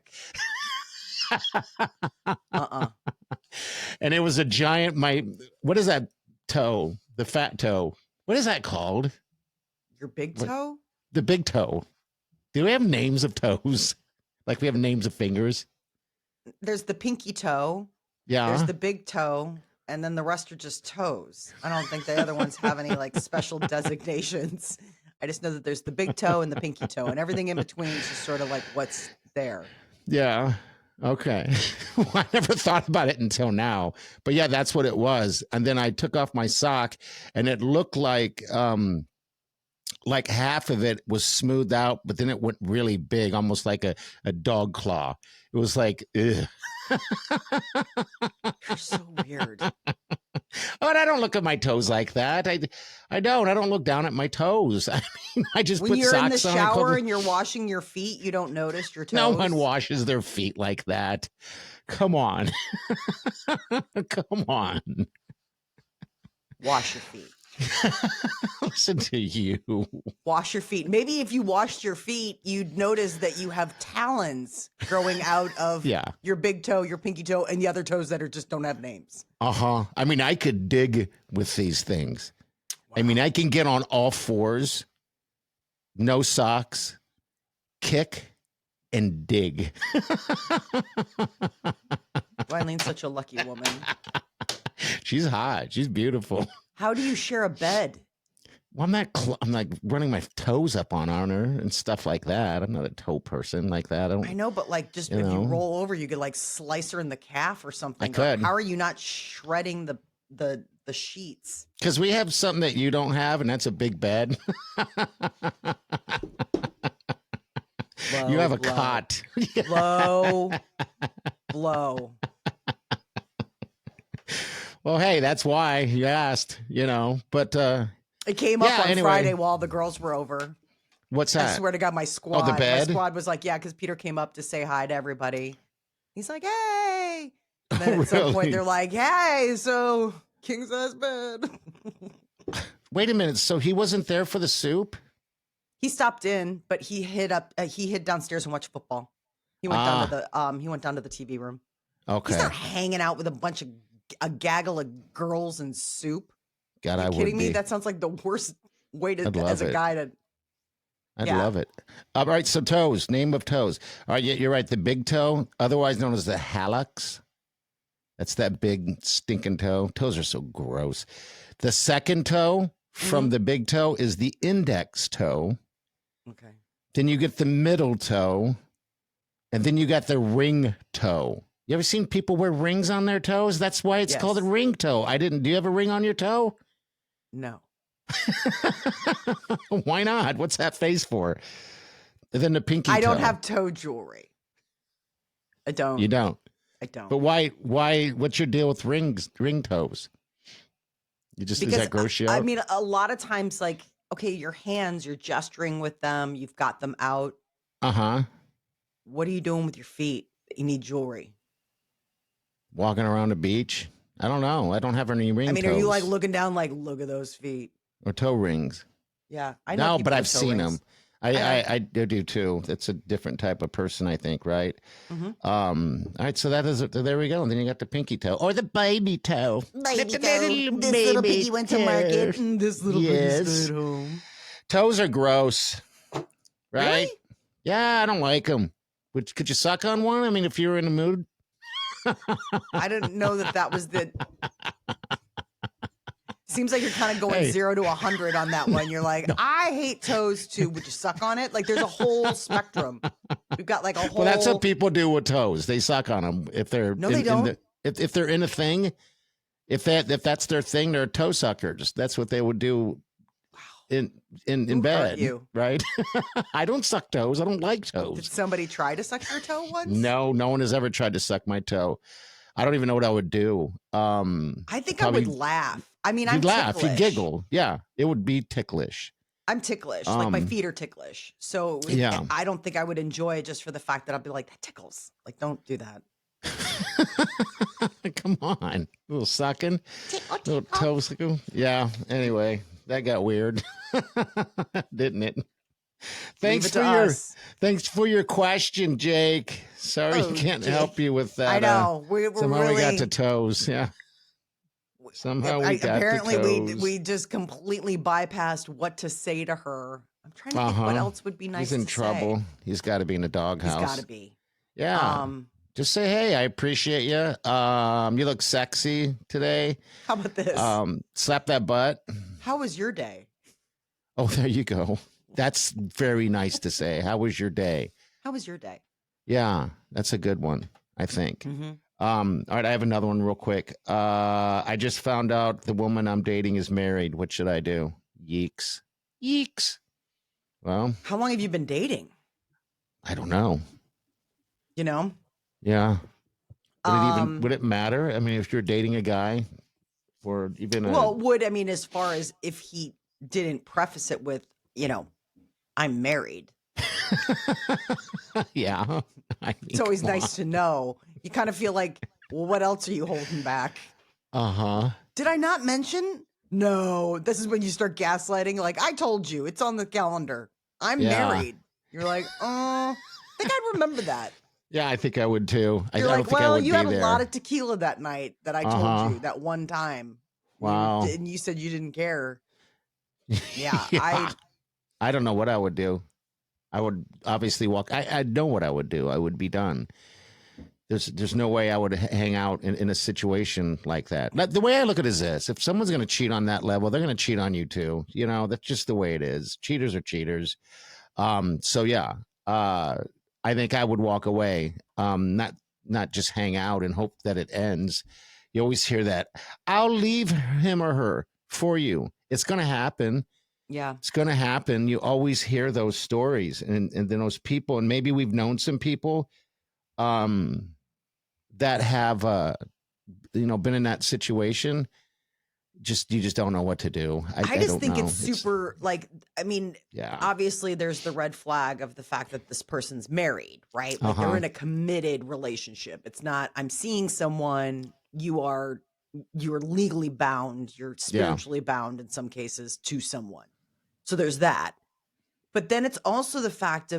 And it was a giant, what is that toe? The fat toe. What is that called? Your big toe? The big toe. Do we have names of toes? Like we have names of fingers? There's the pinky toe. Yeah. There's the big toe. And then the rest are just toes. I don't think the other ones have any like special designations. I just know that there's the big toe and the pinky toe and everything in between is just sort of like what's there. Yeah. Okay. Well, I never thought about it until now, but yeah, that's what it was. And then I took off my sock and it looked like half of it was smoothed out, but then it went really big, almost like a dog claw. It was like, ugh. You're so weird. Oh, and I don't look at my toes like that. I don't look down at my toes. I mean, I just when put you're socks in the on. shower and you're washing your feet, you don't notice your toes. No one washes their feet like that. Come on. Come on. Wash your feet. Listen to you. Wash your feet. Maybe if you washed your feet, you'd notice that you have talons growing out of your big toe, your pinky toe, and the other toes that just don't have names. I mean, I could dig with these things. Wow. I mean, I can get on all fours, no socks, kick, and dig. Wileen's such a lucky woman. She's hot. She's beautiful. How do you share a bed? Well, I'm like running my toes up on her and stuff like that. I'm not a toe person like that. I know, but like just if you roll over, you could like slice her in the calf or something. I could. How are you not shredding the sheets? Because we have something that you don't have, and that's a big bed. You have a cot. Blow. Well, hey, that's why you asked, but it came up on Friday while the girls were over. What's that? I swear to God, my squad. Oh, the bed? My squad was like, yeah, because Peter came up to say hi to everybody. He's like, hey. And then at some point Really? they're like, hey, so king size bed. Wait a minute. So he wasn't there for the soup? He stopped in, but he hid downstairs and watched football. He went down to the TV room. Okay. He's not hanging out with a gaggle of girls and soup. God, Are you I kidding would me? be. That sounds like the worst way to I'd love as a it. guy to. I'd Yeah. love it. All right, so toes, name of toes. All right, you're right. The big toe, otherwise known as the hallux. That's that big stinking toe. Toes are so gross. The second toe from the big toe is the index toe. Okay. Then you get the middle toe, and then you got the ring toe. You ever seen people wear rings on their toes? That's why it's called a Yes. ring toe. I didn't. Do you have a ring on your toe? No. Why not? What's that face for? And then the pinky toe. I don't have toe jewelry. I don't. You don't. I don't. But why? What's your deal with ring toes? You just, Because does that gross you out? I mean, a lot of times, like, okay, your hands, you're gesturing with them, you've got them out. Uh-huh. What are you doing with your feet? You need jewelry. Walking around the beach? I don't know. I don't have any ring I mean, toes. are you like looking down, like, look at those feet? Or toe rings? Yeah, I know. No, people but I've with toe seen rings. them. I do too. It's a different type of person, I think, right? All right, so that is there we go. And then you got the pinky toe or the baby toe. Baby The toe. This little piggy went to market. toe. This little Yes. piggy stayed home. Toes are gross, right? Really? Yeah, I don't like them. Could you suck on one? I mean, if you're in the mood. I didn't know that was the. Seems like you're kind of going Hey. 0 to 100 on that one. You're like, I hate toes too. Would you suck on it? Like, there's a whole spectrum. We've got like a whole. Well, that's what people do with toes. They suck on them if they're No, they don't. if they're in a thing. If that's their thing, they're toe suckers. That's what they would do in Who hurt bed. you? Right? I don't suck toes. I don't like Did toes. somebody try to suck your toe once? No one has ever tried to suck my toe. I don't even know what I would do. I think I probably- would laugh. I mean, I'm You'd laugh, ticklish. you'd giggle. Yeah, it would be ticklish. I'm ticklish. Like my Um, feet are ticklish. So Yeah. I don't think I would enjoy it just for the fact that I'd be like, that tickles. Like, don't do that. Come on, a little sucking, little toe sucking. Yeah. Anyway, that got weird, didn't it? Thanks it for to your us. thanks for your question, Jake. Sorry, Oh, can't Jake. help you with that. I know. We're Somehow really. we got to toes. Yeah. Somehow we got apparently to toes. we just completely bypassed what to say to her. I'm trying to think what Uh-huh. else would be nice. He's in to trouble. Say. He's got to be in the He's doghouse. got to be. Yeah. Just say, hey, I appreciate you. You look sexy today. How about this? Slap that butt. How was your day? Oh, there you go. That's very nice to say. How was your day? How was your day? Yeah, that's a good one, I think. Mm-hmm. All right, I have another one real quick. I just found out the woman I'm dating is married. What should I do? Yeeks. Yeeks. Well, How long have you been dating? I don't know. You know? Yeah. Um, Would it matter? I mean, if you're dating a guy or even Well, I mean, as far as if he didn't preface it with, I'm married. yeah. It's always nice to know. You kind of feel like, well, what else are you holding back? Uh-huh. Did I not mention? No, this is when you start gaslighting. Like, I told you, it's on the calendar. I'm Yeah. married. You're like, I think I'd remember that. Yeah, I think I would too. You're I don't like, think I well, would you be had a there. lot of tequila that night that I told you that one time. Wow. And you said you didn't care. Yeah, Yeah. I don't know what I would do. I would obviously walk. I know what I would do. I would be done. There's no way I would hang out in a situation like that. The way I look at it is this: if someone's going to cheat on that level, they're going to cheat on you too. That's just the way it is. Cheaters are cheaters. So yeah, I think I would walk away. Not just hang out and hope that it ends. You always hear that. I'll leave him or her for you. It's going to happen. yeah. It's going to happen. You always hear those stories and then those people, and maybe we've known some people that have, been in that situation. you just don't know what to do. I just don't think know. it's super like, I mean, Yeah. obviously there's the red flag of the fact that this person's married, right? Like they're in a committed relationship. It's not, I'm seeing someone, you're legally bound, you're spiritually bound in some cases to someone. So there's that. But then it's also the fact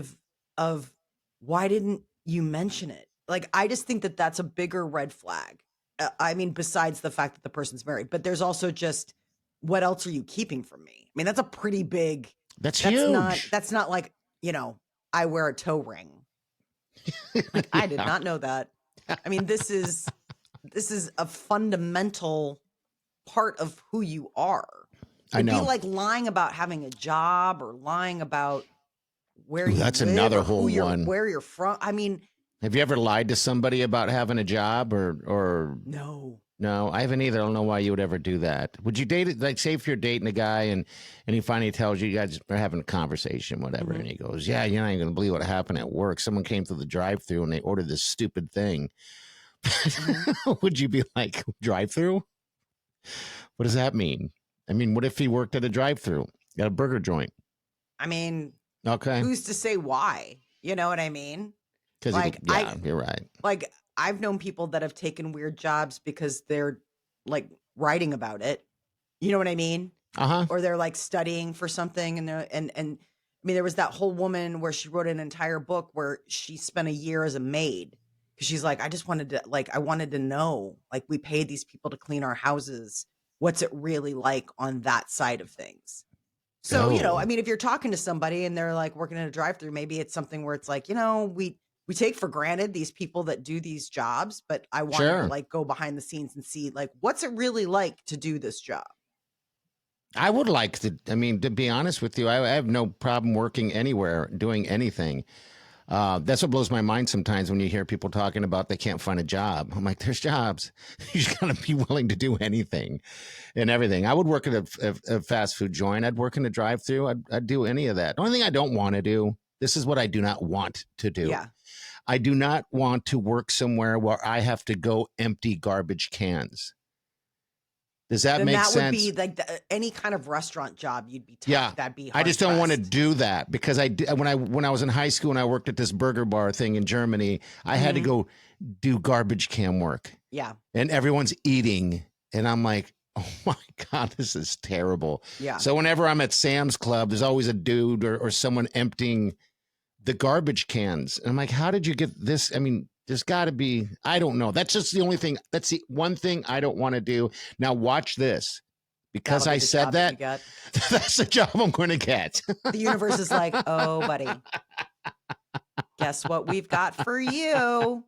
of why didn't you mention it? Like, I just think that that's a bigger red flag. I mean, besides the fact that the person's married, but there's also just, what else are you keeping from me? I mean, that's a pretty big. That's huge. That's not like, I wear a toe ring. Like, I did not know that. I mean, this is a fundamental part of who you are. It'd be like lying about having a job or lying about where you that's live another or whole one. where you're from. I mean, have you ever lied to somebody about having a job or no? No, I haven't either. I don't know why you would ever do that. Would you date it? Like, say if you're dating a guy and he finally tells you guys are having a conversation, whatever, and he goes, "Yeah, you're not even gonna believe what happened at work. Someone came through the drive-through and they ordered this stupid thing." Would you be like, "Drive-through? What does that mean?" I mean, what if he worked at a drive-through at a burger joint? I mean, okay, who's to say why? You know what I mean? Because like, you're right. Like, I've known people that have taken weird jobs because they're like writing about it. You know what I mean? Or they're like studying for something, and I mean, there was that whole woman where she wrote an entire book where she spent a year as a maid because she's like, I wanted to know, like, we paid these people to clean our houses. What's it really like on that side of things? So, I mean, if you're talking to somebody and they're like working in a drive-through, maybe it's something where it's like, we take for granted these people that do these jobs, but I want to like go behind the scenes and see, like, what's it really like to do this job? I would like to, I mean, to be honest with you, I have no problem working anywhere, doing anything. That's what blows my mind sometimes when you hear people talking about they can't find a job. I'm like, there's jobs. You just got to be willing to do anything and everything. I would work at a fast food joint. I'd work in a drive-through. I'd do any of that. The only thing I don't want to do, this is what I do not want to do. Yeah. I do not want to work somewhere where I have to go empty garbage cans. Does that make sense? That would be like any kind of restaurant job you'd be tough. Yeah, that'd be hard I just don't want to pressed. do that because when I was in high school and I worked at this burger bar thing in Germany, I had to go do garbage can work. Yeah. And everyone's eating and I'm like, "Oh my God, this is terrible." Yeah. So whenever I'm at Sam's Club, there's always a dude or someone emptying the garbage cans. And I'm like, "How did you get this?" I mean, there's got to be, I don't know. That's just the only thing. That's the one thing I don't want to do. Now watch this. Because I said that, that's the job I'm going to get. The universe is like, "Oh, buddy, guess what we've got for you?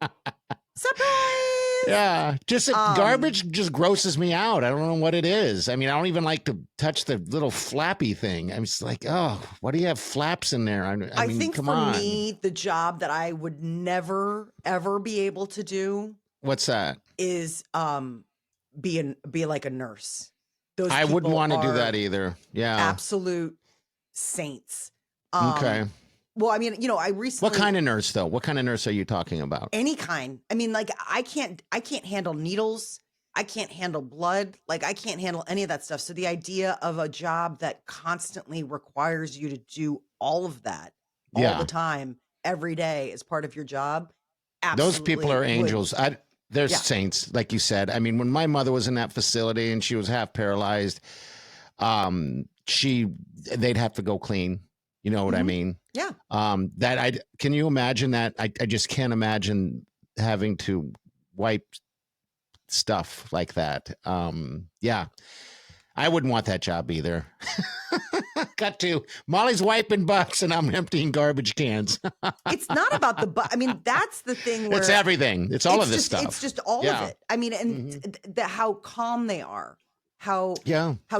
Surprise!" Yeah, just garbage just grosses me out. I don't know what it is. I mean, I don't even like to touch the little flappy thing. I'm just like, oh, why do you have flaps in there? I mean, think come for on. me, the job that I would never ever be able to do. What's that? Is be like a nurse. Those I wouldn't want to do are that either. Yeah, absolute saints. Okay. Well, I mean, I recently. What kind of nurse though? What kind of nurse are you talking about? Any kind. I mean, like, I can't handle needles. I can't handle blood. Like, I can't handle any of that stuff. So the idea of a job that constantly requires you to do all of that all the time, every day as part of your job. Those people are angels. They're Yeah. saints, like you said. I mean, when my mother was in that facility and she was half paralyzed, they'd have to go clean. You know what I mean? Yeah. Can you imagine that? I just can't imagine having to wipe stuff like that. Yeah, I wouldn't want that job either. Got to. Molly's wiping butts and I'm emptying garbage cans. It's not about the butt. I mean, that's the thing where it's everything. It's all of this stuff. It's just all of it. I mean, and how calm they are, how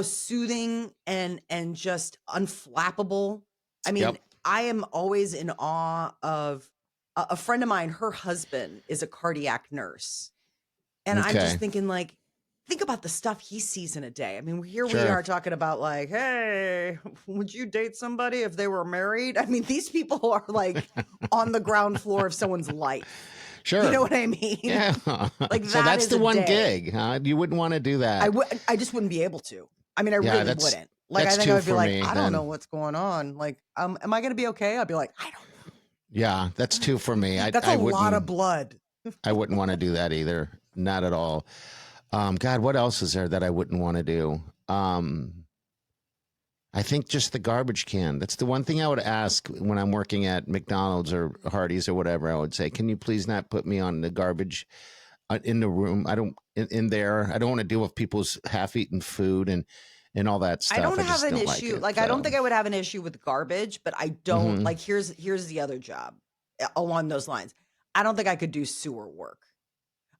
soothing and just unflappable. I mean, I am always in awe of a friend of mine. Her husband is a cardiac nurse. And I'm just thinking, like, think about the stuff he sees in a day. I mean, here we are talking about, like, hey, would you date somebody if they were married? I mean, these people are like on the ground floor of someone's life. Sure. You know what I mean? Yeah. Like So that that's is the a one day. gig, huh? You wouldn't want to do that. I just wouldn't be able to. I mean, I Yeah, really that's- wouldn't. Like, I that's think two I would be for like, me, I don't know then. what's going on. Like, am I going to be okay? I'd be like, I don't know. Yeah, that's 2 for me. That's I a lot of wouldn't. blood. I wouldn't want to do that either. Not at all. God, what else is there that I wouldn't want to do? I think just the garbage can. That's the one thing I would ask when I'm working at McDonald's or Hardee's or whatever. I would say, can you please not put me on the garbage in the room? I don't in there. I don't want to deal with people's half-eaten food and all that stuff. I don't have just an don't issue. it, Like, I don't think I would have an issue with garbage, but I don't Mhm. like. Here's the other job along those lines. I don't think I could do sewer work.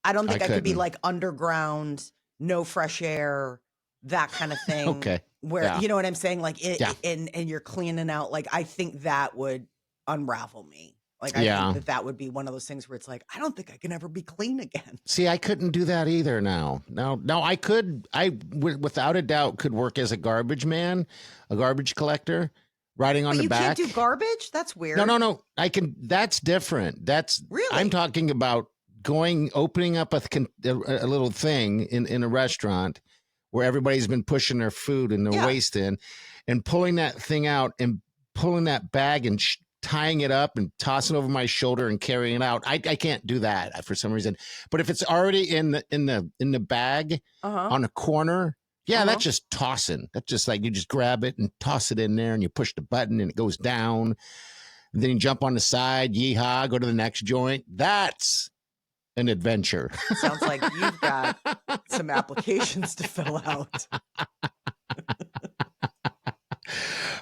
I don't think I could be couldn't. like underground, no fresh air, that kind of thing. Okay. Where Yeah. you know what I'm saying? Like, Yeah. and you're cleaning out. Like, I think that would unravel me. Like, I Yeah. think that would be one of those things where it's like, I don't think I can ever be clean again. See, I couldn't do that either now. No, I could. Without a doubt, could work as a garbage man, a garbage collector, riding on But the you back. can't do garbage? That's weird. No. I can. That's different. That's Really? I'm talking about opening up a little thing in a restaurant where everybody's been pushing their food and their Yeah. waste in, and pulling that thing out and pulling that bag and tying it up and tossing it over my shoulder and carrying it out. I can't do that for some reason. But if it's already in the bag Uh-huh. on a corner, yeah, that's just tossing. That's just like you just grab it and toss it in there and you push the button and it goes down. And then you jump on the side, yeehaw, go to the next joint. That's an adventure. Sounds like you've got some applications to fill out.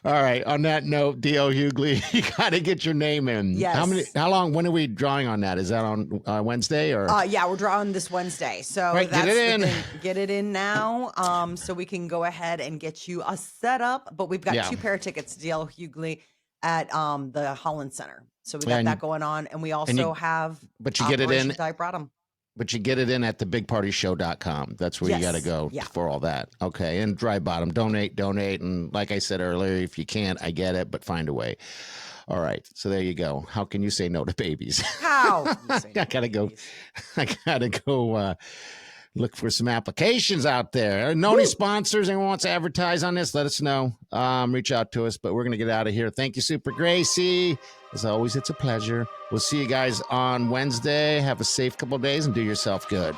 All right. On that note, D.O. Hughley, you got to get your name in. Yes. How long? When are we drawing on that? Is that on Wednesday or? Yeah, we're drawing this Wednesday. So Right, get that's it the in. thing. Get it in now. So we can go ahead and get you a setup. But we've got Yeah. 2 pair of tickets to D.L. Hughley at the Holland Center. So we got And- that going on. And we also have but you get it in. Operation Type Bottom. But you get it in at thebigpartyshow.com. That's where you got to Yes. go Yeah. for all that. Okay. And Dry Bottom, donate. And like I said earlier, if you can't, I get it, but find a way. All right. So there you go. How can you say no to babies? How? You say no I got to go. babies. I got to go look for some applications out there. Know any sponsors? Anyone wants to advertise on this? Let us know. Reach out to us, but we're going to get out of here. Thank you, Super Gracie. As always, it's a pleasure. We'll see you guys on Wednesday. Have a safe couple of days and do yourself good.